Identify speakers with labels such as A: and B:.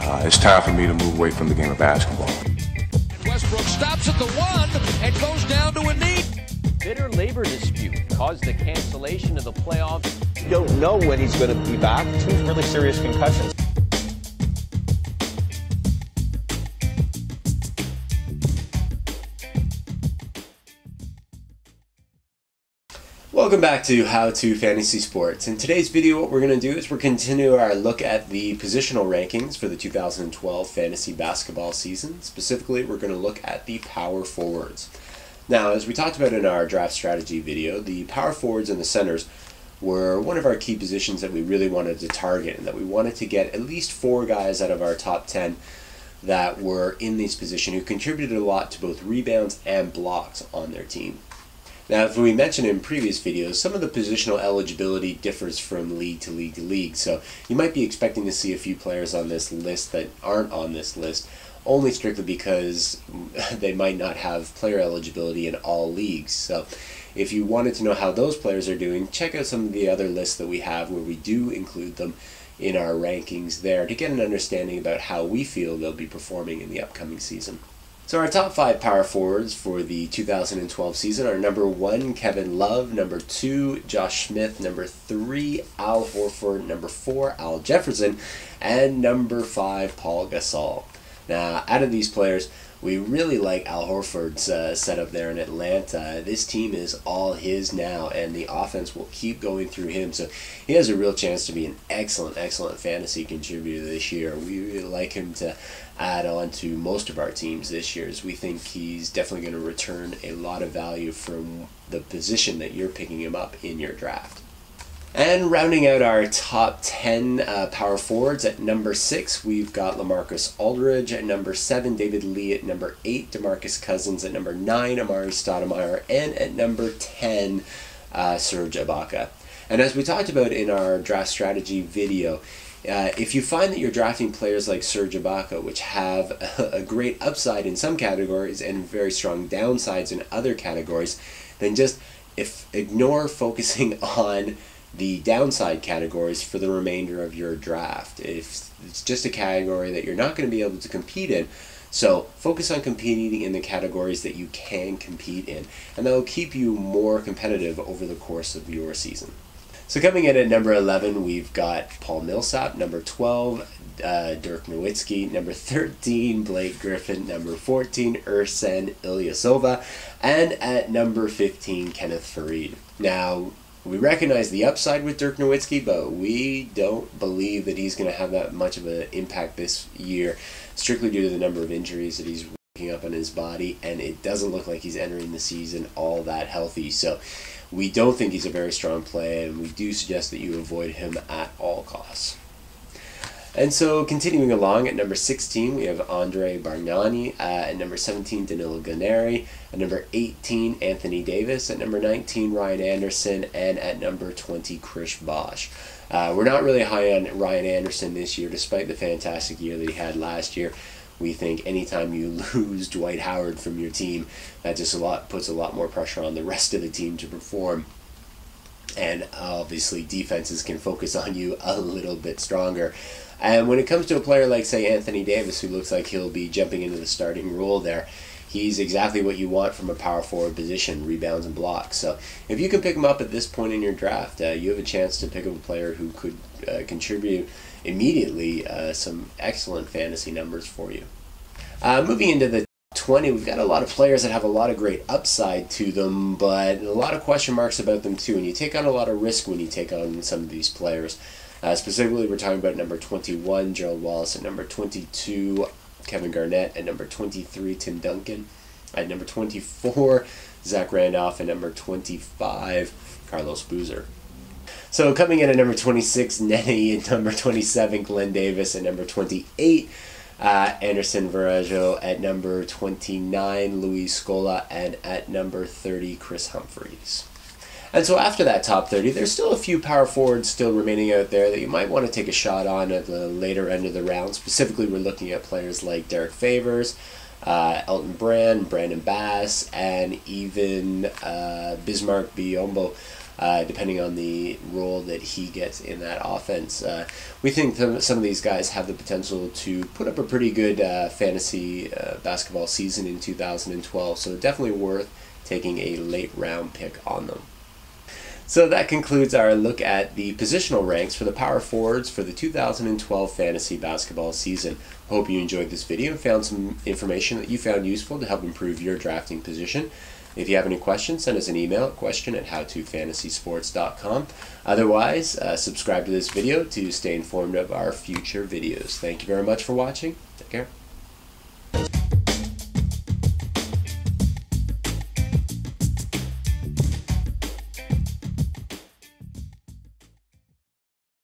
A: It's time for me to move away from the game of basketball.
B: And Westbrook stops at the 1 and goes down to a knee.
C: Bitter labor dispute caused the cancellation of the playoffs.
D: You don't know when he's going to be back. Two really serious concussions.
E: Welcome back to How To Fantasy Sports. In today's video, what we're going to do is we're continue our look at the positional rankings for the 2012 fantasy basketball season. Specifically, we're going to look at the power forwards. Now, as we talked about in our draft strategy video, the power forwards and the centers were one of our key positions that we really wanted to target, and that we wanted to get at least 4 guys out of our top 10 that were in this position who contributed a lot to both rebounds and blocks on their team. Now, as we mentioned in previous videos, some of the positional eligibility differs from league to league to league, so you might be expecting to see a few players on this list that aren't on this list, only strictly because they might not have player eligibility in all leagues. So if you wanted to know how those players are doing, check out some of the other lists that we have where we do include them in our rankings there to get an understanding about how we feel they'll be performing in the upcoming season. So our top 5 power forwards for the 2012 season are number 1, Kevin Love, number 2, Josh Smith, number 3, Al Horford, number 4, Al Jefferson, and number 5, Paul Gasol. Now, out of these players, we really like Al Horford's setup there in Atlanta. This team is all his now, and the offense will keep going through him. So he has a real chance to be an excellent fantasy contributor this year. We really like him to add on to most of our teams this year, as we think he's definitely going to return a lot of value from the position that you're picking him up in your draft. And rounding out our top 10 power forwards, at number 6, we've got LaMarcus Aldridge. At number 7, David Lee. At number 8, DeMarcus Cousins. At number 9, Amari Stoudemire. And at number 10, Serge Ibaka. And as we talked about in our draft strategy video, if you find that you're drafting players like Serge Ibaka, which have a great upside in some categories and very strong downsides in other categories, then just ignore focusing on the downside categories for the remainder of your draft. If it's just a category that you're not going to be able to compete in, so focus on competing in the categories that you can compete in, and that will keep you more competitive over the course of your season. So coming in at number 11, we've got Paul Millsap. Number 12, Dirk Nowitzki. Number 13, Blake Griffin. Number 14, Ersan Ilyasova. And at number 15, Kenneth Faried. Now, we recognize the upside with Dirk Nowitzki, but we don't believe that he's going to have that much of an impact this year, strictly due to the number of injuries that he's racking up on his body, and it doesn't look like he's entering the season all that healthy. So we don't think he's a very strong play, and we do suggest that you avoid him at all costs. And so continuing along, at number 16, we have Andre Bargnani. At number 17, Danilo Gallinari. At number 18, Anthony Davis. At number 19, Ryan Anderson. And at number 20, Chris Bosh. We're not really high on Ryan Anderson this year, despite the fantastic year that he had last year. We think anytime you lose Dwight Howard from your team, that just puts a lot more pressure on the rest of the team to perform. And obviously defenses can focus on you a little bit stronger. And when it comes to a player like, say, Anthony Davis, who looks like he'll be jumping into the starting role there, he's exactly what you want from a power forward position, rebounds and blocks. So if you can pick him up at this point in your draft, you have a chance to pick up a player who could contribute immediately some excellent fantasy numbers for you. Moving into the 20, we've got a lot of players that have a lot of great upside to them, but a lot of question marks about them too, and you take on a lot of risk when you take on some of these players. Specifically, we're talking about number 21, Gerald Wallace. At number 22, Kevin Garnett. At number 23, Tim Duncan. At number 24, Zach Randolph. At number 25, Carlos Boozer. So coming in at number 26, Nenny. At number 27, Glenn Davis. At number 28, Anderson Varejao. At number 29, Luis Scola. And at number 30, Chris Humphries. And so after that top 30, there's still a few power forwards still remaining out there that you might want to take a shot on at the later end of the round. Specifically, we're looking at players like Derek Favors, Elton Brand, Brandon Bass, and even Bismarck Biyombo depending on the role that he gets in that offense. We think some of these guys have the potential to put up a pretty good fantasy basketball season in 2012, so definitely worth taking a late round pick on them. So that concludes our look at the positional ranks for the power forwards for the 2012 fantasy basketball season. Hope you enjoyed this video and found some information that you found useful to help improve your drafting position. If you have any questions, send us an email at question@howtofantasysports.com. Otherwise, subscribe to this video to stay informed of our future videos. Thank you very much for watching. Take care.